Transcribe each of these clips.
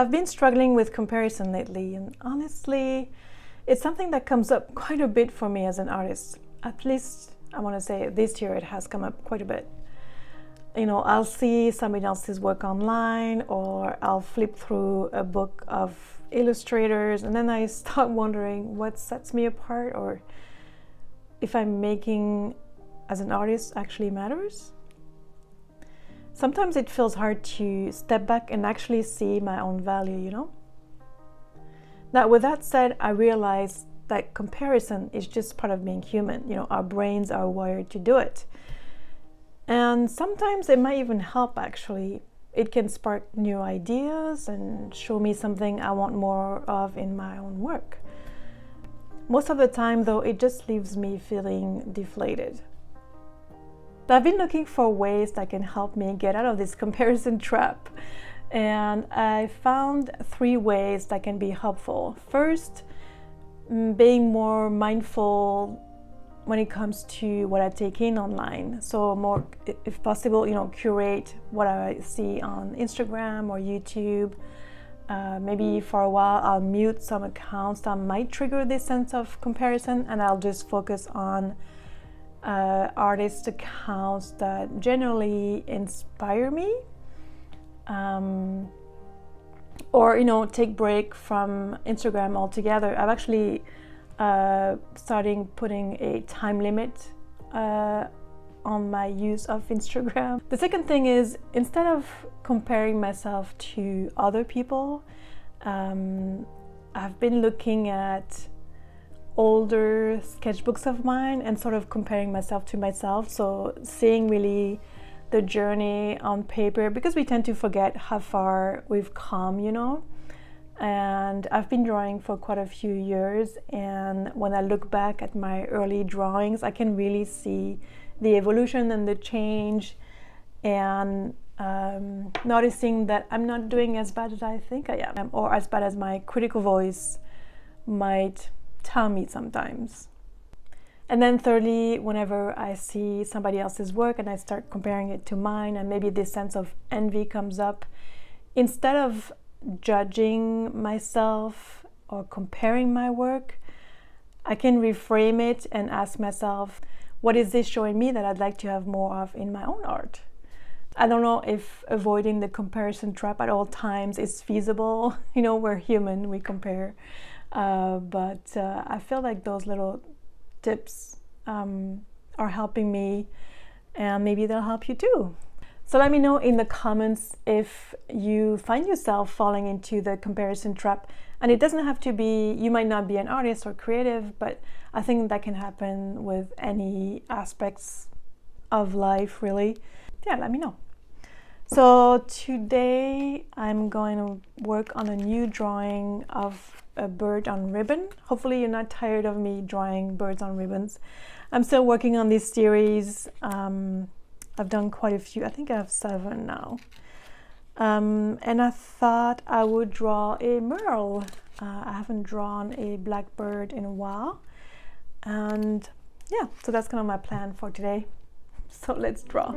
I've been struggling with comparison lately, and honestly, it's something that comes up quite a bit for me as an artist. At least I want to say this year it has come up quite a bit. You know, I'll see somebody else's work online, or I'll flip through a book of illustrators, and then I start wondering what sets me apart, or if I'm making as an artist actually matters. Sometimes it feels hard to step back and actually see my own value, you know? Now, with that said, I realize that comparison is just part of being human. You know, our brains are wired to do it. And sometimes it might even help, actually. It can spark new ideas and show me something I want more of in my own work. Most of the time, though, it just leaves me feeling deflated. I've been looking for ways that can help me get out of this comparison trap, and I found 3 ways that can be helpful. First, being more mindful when it comes to what I take in online. So more, if possible, you know, curate what I see on Instagram or YouTube. Maybe for a while I'll mute some accounts that might trigger this sense of comparison, and I'll just focus on artist accounts that generally inspire me, or, you know, take break from Instagram altogether. I've actually starting putting a time limit on my use of Instagram. The second thing is, instead of comparing myself to other people, I've been looking at older sketchbooks of mine and sort of comparing myself to myself. So seeing really the journey on paper, because we tend to forget how far we've come, you know. And I've been drawing for quite a few years, and when I look back at my early drawings, I can really see the evolution and the change, and noticing that I'm not doing as bad as I think I am, or as bad as my critical voice might tell me sometimes. And then thirdly, whenever I see somebody else's work and I start comparing it to mine, and maybe this sense of envy comes up, instead of judging myself or comparing my work, I can reframe it and ask myself, what is this showing me that I'd like to have more of in my own art? I don't know if avoiding the comparison trap at all times is feasible. You know, we're human, we compare. But I feel like those little tips are helping me, and maybe they'll help you too. So let me know in the comments if you find yourself falling into the comparison trap. And it doesn't have to be, you might not be an artist or creative, but I think that can happen with any aspects of life, really. Yeah, let me know. So today I'm going to work on a new drawing of a bird on ribbon. Hopefully you're not tired of me drawing birds on ribbons. I'm still working on this series. I've done quite a few. I think I have 7 now. And I thought I would draw a merle. I haven't drawn a blackbird in a while. And yeah, so that's kind of my plan for today. So let's draw.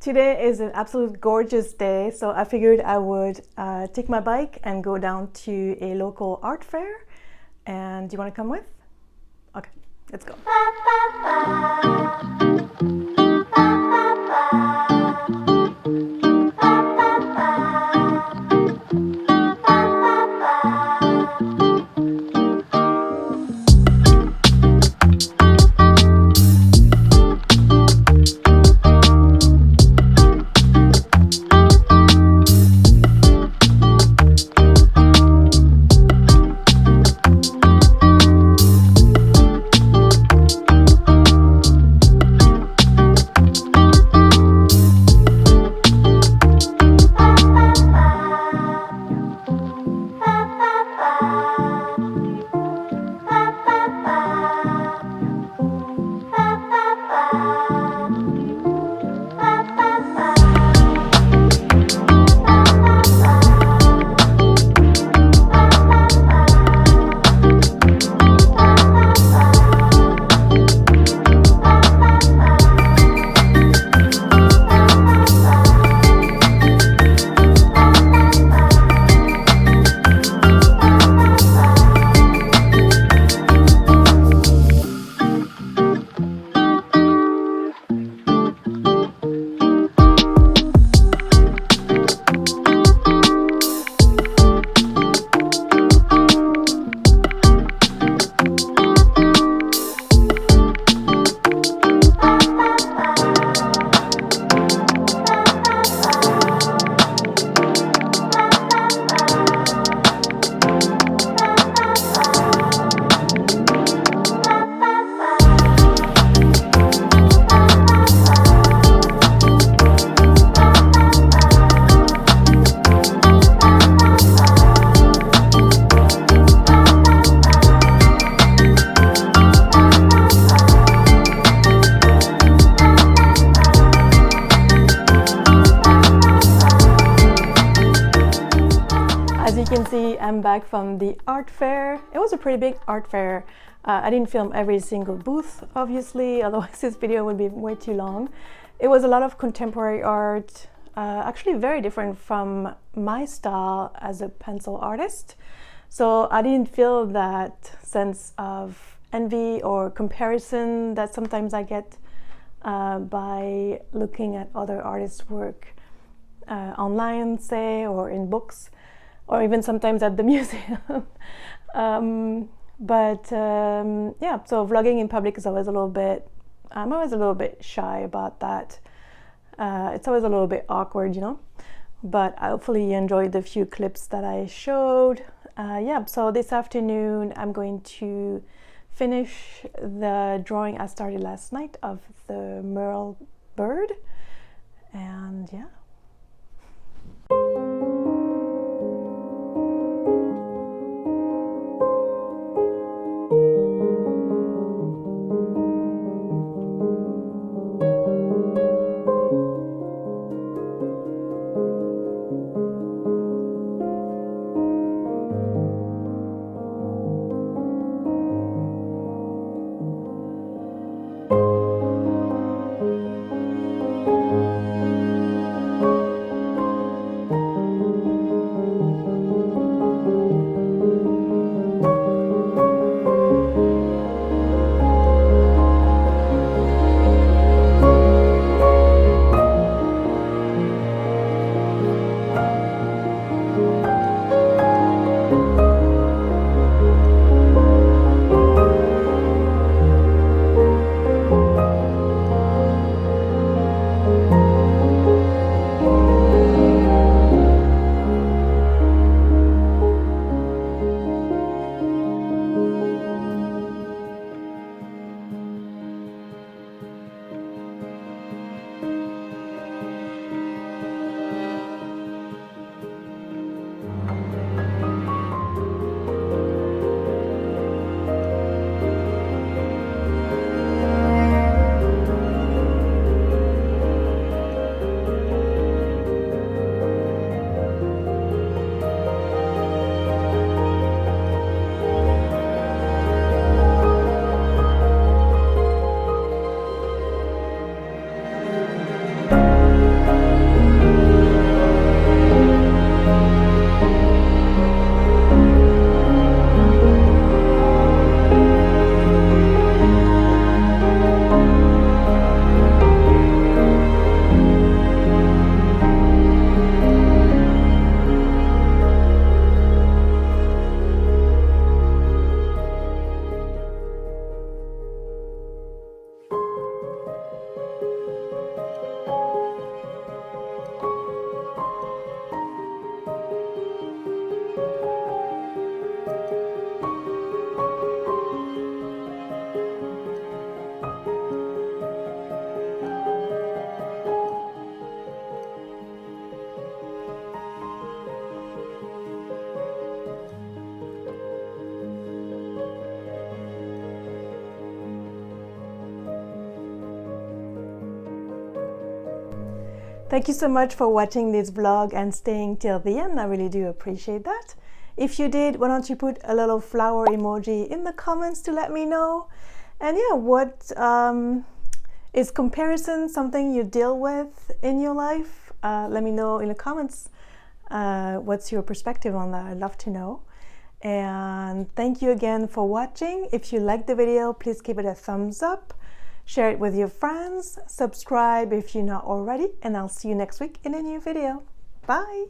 Today is an absolute gorgeous day, so I figured I would take my bike and go down to a local art fair. And do you want to come with? Okay, let's go. As you can see, I'm back from the art fair. It was a pretty big art fair. I didn't film every single booth, obviously, otherwise this video would be way too long. It was a lot of contemporary art, actually very different from my style as a pencil artist. So I didn't feel that sense of envy or comparison that sometimes I get by looking at other artists' work online, say, or in books, or even sometimes at the museum. Yeah, so vlogging in public is always a little bit, I'm always a little bit shy about that. It's always a little bit awkward, you know, but hopefully you enjoyed the few clips that I showed. Yeah, so this afternoon I'm going to finish the drawing I started last night of the merle bird, and yeah. Thank you so much for watching this vlog and staying till the end. I really do appreciate that. If you did, why don't you put a little flower emoji in the comments to let me know. And yeah, what is comparison something you deal with in your life? Let me know in the comments. What's your perspective on that? I'd love to know. And thank you again for watching. If you liked the video, please give it a thumbs up, share it with your friends, subscribe if you're not already, and I'll see you next week in a new video. Bye!